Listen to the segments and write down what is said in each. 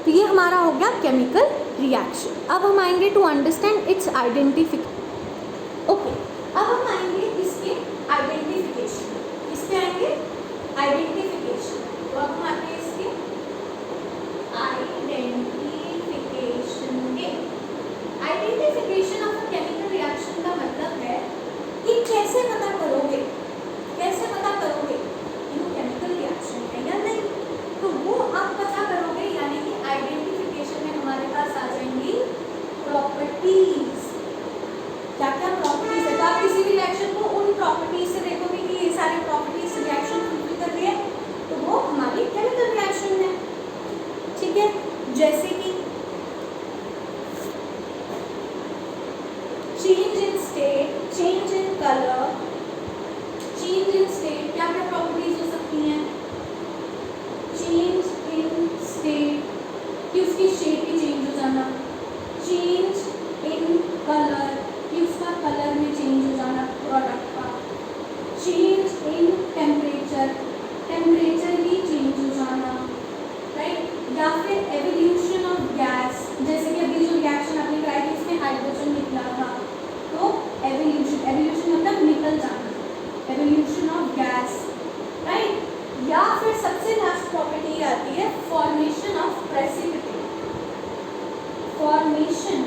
तो ये हमारा हो गया केमिकल रिएक्शन। अब हम आएंगे to understand its identification. Okay, अब हम आएंगे इसके आइडेंटिफिकेशन। इस पे आएंगे आइडेंटिफिकेशन। तो अब हम आते हैं इसके आइडेंटिफिकेशन के। Identification of a chemical reaction का मतलब है कि कैसे पता करोगे कि वो केमिकल रिएक्शन है या नहीं। तो वो आप पता करोगे, यानी कि आइडेंटिफिकेशन में हमारे पास आ जाएंगी प्रॉपर्टीज। क्या क्या प्रॉपर्टीज है, तो आप किसी भी रिएक्शन को उन प्रॉपर्टीज से देखोगे कि ये सारी प्रॉपर्टीज रिएक्शन फुलफिल कर रही है, तो वो हमारी केमिकल रिएक्शन है। ठीक है, जैसे कि change in state, change in colour, change in state, क्या क्या प्रॉपर्टीज हो सकती हैं। चेंज इन स्टेट कि उसकी शेप ही चेंज हो जाना, चेंज इन कलर कि उसका कलर में चेंज हो जाना प्रोडक्ट का, change in temperature, temperature he change हो जाना, राइट। या फिर एवोल्यूशन ऑफ गैस, जैसे कि अभी जो रिएक्शन आपने कराई थी इसमें हाइड्रोजन निकला था, तो एवोल्यूशन, एवोल्यूशन मतलब निकल जाना, एवोल्यूशन ऑफ गैस, राइट। या फिर सबसे लास्ट प्रॉपर्टी आती है formation of precipitate, formation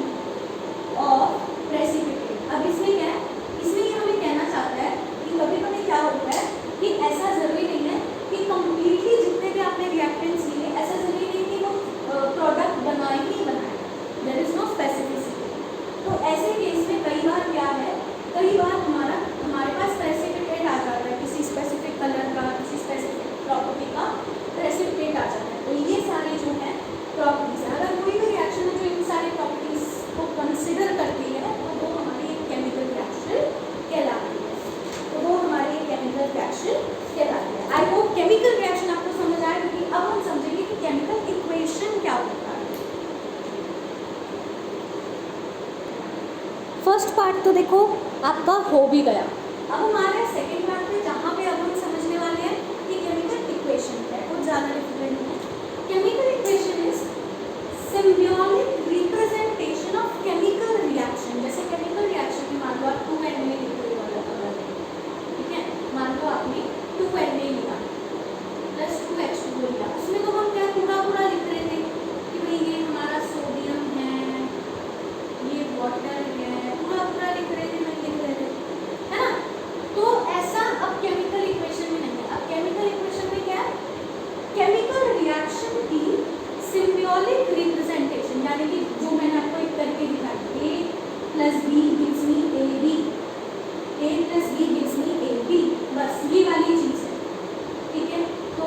of precipitate. अब इसमें क्या है, इसमें ये हमें कहना चाहता है कि कभी कभी क्या होता है कि ऐसा जरूरी नहीं है कि कंप्लीटली जितने भी आपने रिएक्टेंट्स लिए, ऐसा जरूरी नहीं कि वो प्रोडक्ट बनाए ही बनाए, देयर इज नो स्पेसिफिसिटी। तो ऐसे केस में कई बार क्या है, कई बार हमारे पास प्रेसिपिटेट आ जाता है, किसी स्पेसिफिक कलर का, किसी स्पेसिफिक प्रॉपर्टी का प्रेसिपिटेट आ जाता है। तो ये सारे जो है प्रॉपर्टीज है, अगर कोई भी रिएक्शन है जो इन सारी प्रॉपर्टीज को कंसिडर करती है तो वो हमारी एक केमिकल रिएक्शन कहलाती है, तो वो हमारी एक केमिकल रिएक्शन कहलाती है। आई होप केमिकल रिएक्शन आपको समझ आया, क्योंकि अब हम समझेंगे कि केमिकल इक्वेशन क्या होता है। फर्स्ट पार्ट तो देखो आपका हो भी गया। अब हमारे सेकेंड पार्ट में जहाँ पे अब हम समझने वाले हैं कि केमिकल इक्वेशन क्या है, कुछ ज़्यादा डिफरेंट है। Chemical equation is symbiotic representation of chemical reaction. जैसे केमिकल रिएक्शन में मान लो आप 2Na लिखने वाला था, ठीक है, मान लो आपने 2Na लिया प्लस 2H2O लिया, उसमें तो हम क्या पूरा लिख रहे थे कि भाई ये हमारा सोडियम है, ये वाटर है, पूरा लिख रहे थे, नहीं लिख रहे थे, है ना। तो ऐसा अब केमिकल इक्वेशन में नहीं है। अब केमिकल इक्वेशन में क्या है, केमिकल रिएक्शन की सिम्बियोटिक रिप्रेजेंटेशन, यानी कि जो मैंने आपको एक करके दिखाई, A plus B gives me AB, A plus B gives me AB, बस ये वाली चीज है, ठीक है। तो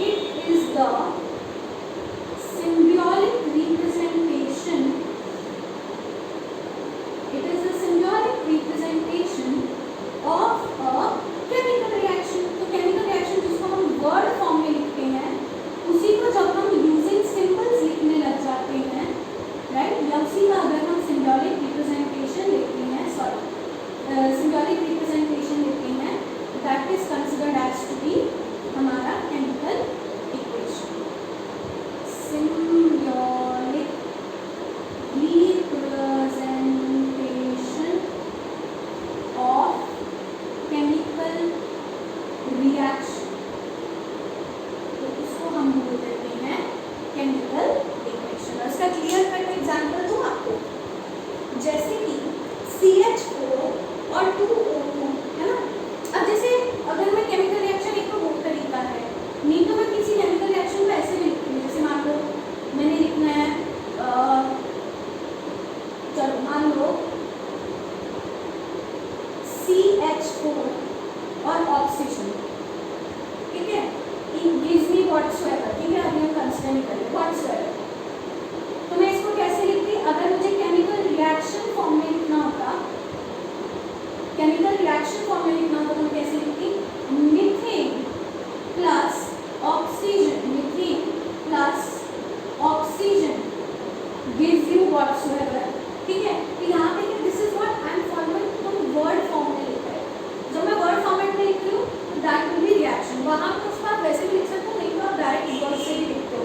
it is the symbiotic representation, it is a symbiotic representation of a chemical reaction। तो chemical reaction जिसको हम word form में लिखते हैं, उसी को जब हम using symbols लिखने लग जाते हैं, right, या उसी का अगर हम symbolic representation लेते हैं, symbolic representation लेते हैं, that is considered as to be हमारा chemical equation। symbolic representation of chemical reaction, तो उसको हम बोल देते हैं chemical equation। और इसका क्लियर कट एग्जांपल दूं आपको, जैसे कि CH4 और 2O2, है ना। अब जैसे अगर मैं केमिकल रिएक्शन, एक तो बहुत तरीका है, नहीं तो मैं किसी केमिकल रिएक्शन को ऐसे भी लिखती हूँ, जैसे मान लो मैंने लिखना है, चलो मान लो CH4 और ऑक्सीजन, ठीक है, इन गिव्स मी व्हाटसोएवर, ठीक है, अभी हम कंसीडर नहीं करें व्हाटसोएवर। तो मैं इसको कैसे लिखती, अगर मुझे केमिकल रिएक्शन फॉर्म में लिखना होता, केमिकल रिएक्शन फॉर्म में लिखना होता तो मैं कैसे लिखती, methane plus oxygen, methane plus oxygen gives you whatsoever, ठीक है। तो यहाँ पे this is what I am following, तुम वर्ड फॉर्म में लिख रहे हो। जब मैं वर्ड फॉर्मेट में लिख रही हूँ तो दैट विल बी रिएक्शन, वहाँ पर उसको आप वैसे भी लिख सकते हो, नहीं तो आप डायरेक्ट वर्ड से भी लिखते हो।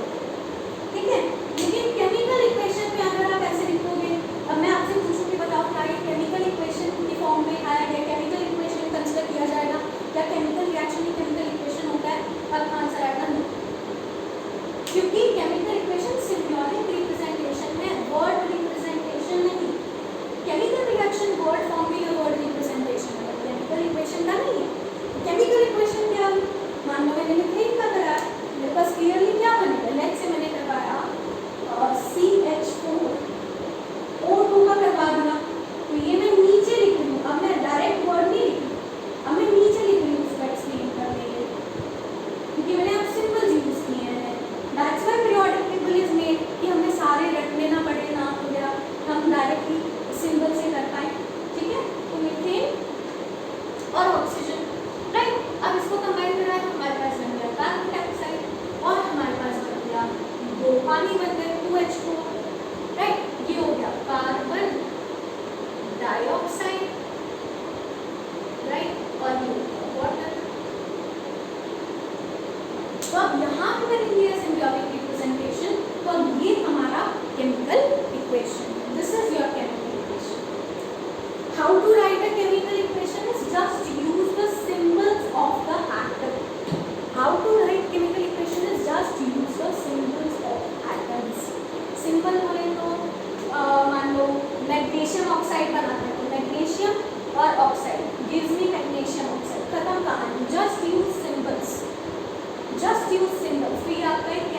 मैग्नीशियम ऑक्साइड बनाते हैं, तो मैग्नीशियम और oxide gives me magnesium oxide. खत्म कहानी। Just use symbols, just use symbols. फिर आपका एक